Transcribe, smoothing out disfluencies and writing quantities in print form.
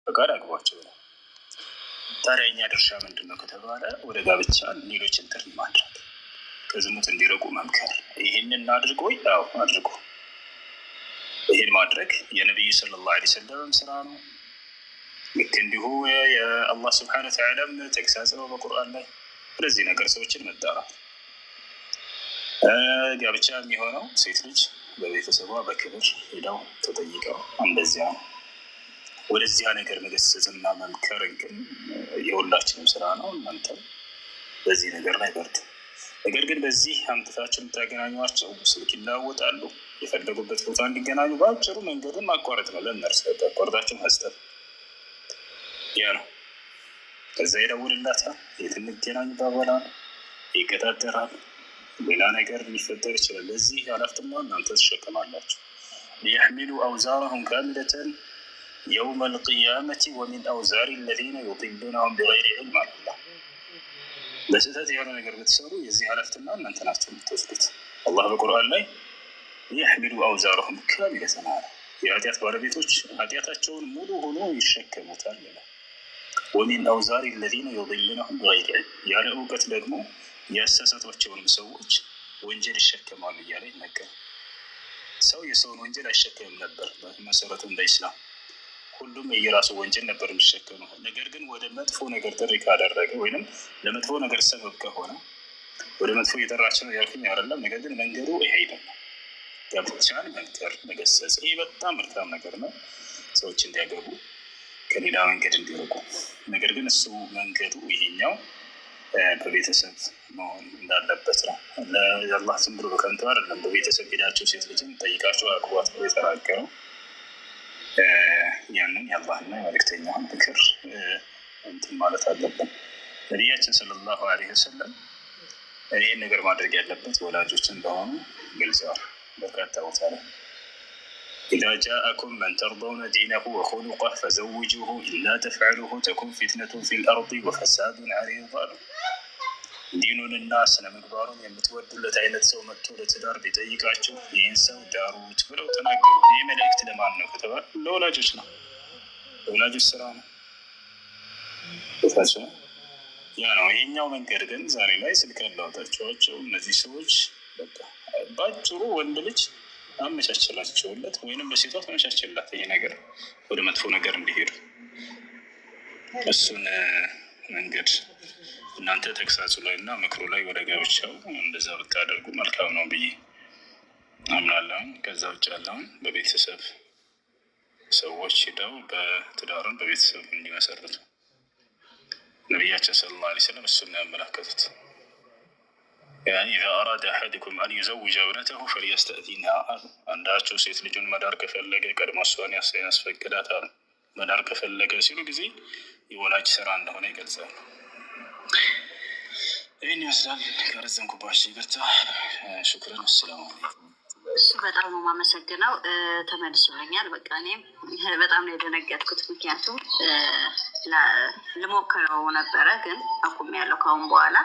ፈቃድ አግቧቸው ብለው። ታዲያ የኛ ድርሻ ምንድን ነው ከተባለ ወደ ጋብቻ ሌሎችን ጥሪ ማድረግ፣ ከዝሙት እንዲርቁ መምከር። ይህንን አድርጎ ያው አድርጎ ይህን ማድረግ የነቢዩ ሰለላሁ ዐለይሂ ወሰለም ስራ ነው። ልክ እንዲሁ የአላህ ስብሐነሁ ወተዓላም ተግሳጽ ነው በቁርአን ላይ። ወደዚህ ነገር ሰዎችን መጣራት። ጋብቻ የሚሆነው ሴት ልጅ በቤተሰቧ በክብር ሄደው ተጠይቀው እንደዚያ ነው። ወደዚያ ነገር መገሰጽና መምከር ግን የሁላችንም ስራ ነው። እናንተም በዚህ ነገር ላይ በርቱ። ነገር ግን በዚህ አምጥታችሁ የምታገናኟቸው ስልክ ይለዋወጣሉ። የፈለጉበት ቦታ እንዲገናኙ በአጭሩ መንገዱን ማቋረጥ ነው። ለእነርሱ አቋርጣችሁ መስጠት ያ ነው። ከዛ ይደውልላታል፣ የት እንገናኝ ይባባላል፣ ይቀጣጠራል። ሌላ ነገር ሊፈጠር ይችላል። ለዚህ ኃላፊነቱን እናንተ ትሸከማላችሁ። ሊየሕሚሉ አውዛረሁም ካሚለተን የውመ ልቅያመቲ ወሚን አውዛሪ ለዚነ ዩዲሉነሁም ቢገይሪ ዒልም አላህ። በስህተት የሆነ ነገር ብትሰሩ የዚህ ኃላፊነቱን እናንተ ናችሁ የምትወስዱት። አላህ በቁርአን ላይ ሊየሕሚሉ አውዛረሁም ካሚለተን አለ። የኃጢአት ባለቤቶች ኃጢአታቸውን ሙሉ ሆኖ ይሸከሙታል ይላል። ወሚን አውዛሪ ለዚነ ዩዲሉነሁም ቢገይሪ ዒልም፣ ያለ እውቀት ደግሞ ያሳሳቷቸውን ሰዎች ወንጀል ይሸከማሉ እያለ ይነገራል። ሰው የሰውን ወንጀል አይሸከምም ነበር በመሰረቱ እንደ ኢስላም። ሁሉም የየራሱ ወንጀል ነበር የሚሸከመው። ነገር ግን ወደ መጥፎ ነገር ጥሪ ካደረገ ወይንም ለመጥፎ ነገር ሰበብ ከሆነ ወደ መጥፎ እየጠራች ነው ያልኩኝ አይደለም። ነገር ግን መንገዱ ይሄ አይደለም። ጋብቻን መምከር፣ መገሰጽ፣ ይህ በጣም መልካም ነገር ነው። ሰዎች እንዲያገቡ ከሌላ መንገድ እንዲርቁ። ነገር ግን እሱ መንገዱ ይሄኛው በቤተሰብ መሆን እንዳለበት ነው። ለአላህ ዝም ብሎ በከንቱ አይደለም። በቤተሰብ ሄዳቸው ሴት ልጅን ጠይቃቸው አግቧት ብሎ የተናገረው ያንን የአላህና የመልእክተኛውን ምክር እንትን ማለት አለብን። ነቢያችን ሰለላሁ ዐለይሂ ወሰለም ይህን ነገር ማድረግ ያለበት ወላጆች እንደሆኑ ገልጸዋል። በርካታ ቦታ ላይ ኢዛ ጃአኩም መን ተርደውነ ዲነሁ ወኹሉቀሁ ፈዘውጁሁ ኢላ ተፍዐሉሁ ተኩን ፊትነቱን ፊል አርዲ ወፈሳዱን ዐሪድ አሉ። ዲኑንና ስነ ምግባሩን የምትወዱለት አይነት ሰው መጥቶ ለትዳር ቢጠይቃችሁ ይህን ሰው ዳሩት ብለው ተናገሩ። ይህ መልእክት ለማን ነው ከተባለ ለወላጆች ነው። ለወላጆች ስራ ነው። ያ ነው። ይሄኛው መንገድ ግን ዛሬ ላይ ስልክ ያላወጣቸዋቸው እነዚህ ሰዎች በቃ ባጭሩ ወንድ ልጅ አመቻችላቸውለት ወይንም ለሴቷ ተመቻችላት ይሄ ነገር ወደ መጥፎ ነገር እንዲሄዱ እሱን መንገድ እናንተ ተግሳጹ ላይ እና ምክሩ ላይ ወደ ጋብቻው እንደዛ ብታደርጉ መልካም ነው ብዬ አምናለሁ። ከዛ ውጭ ያለውን በቤተሰብ ሰዎች ሄደው በትዳርን በቤተሰብ እንዲመሰርቱ ነቢያችን ሰለላሁ ዐለይሂ ወሰለም እሱን ያመላከቱት። ኢዛ አራደ አሐዱኩም አን ዩዘውጀ ብነተሁ ፈልየስተእዚንሃ አሉ። አንዳቸው ሴት ልጁን መዳር ከፈለገ ቀድሞ እሷን ያስፈቅዳት አሉ። መዳር ከፈለገ ሲሉ ጊዜ የወላጅ ስራ እንደሆነ ይገልጻሉ። ይህን ይመስላል። ከረዘምኩባቸው ይቅርታ። ሹክረን። አሰላሙ አለይኩም። እሱ በጣም ነው የማመሰግነው። ተመልሶልኛል። በቃ እኔም በጣም ነው የደነገጥኩት። ምክንያቱም ልሞክረው ነበረ ግን አቁሜያለሁ ካሁን በኋላ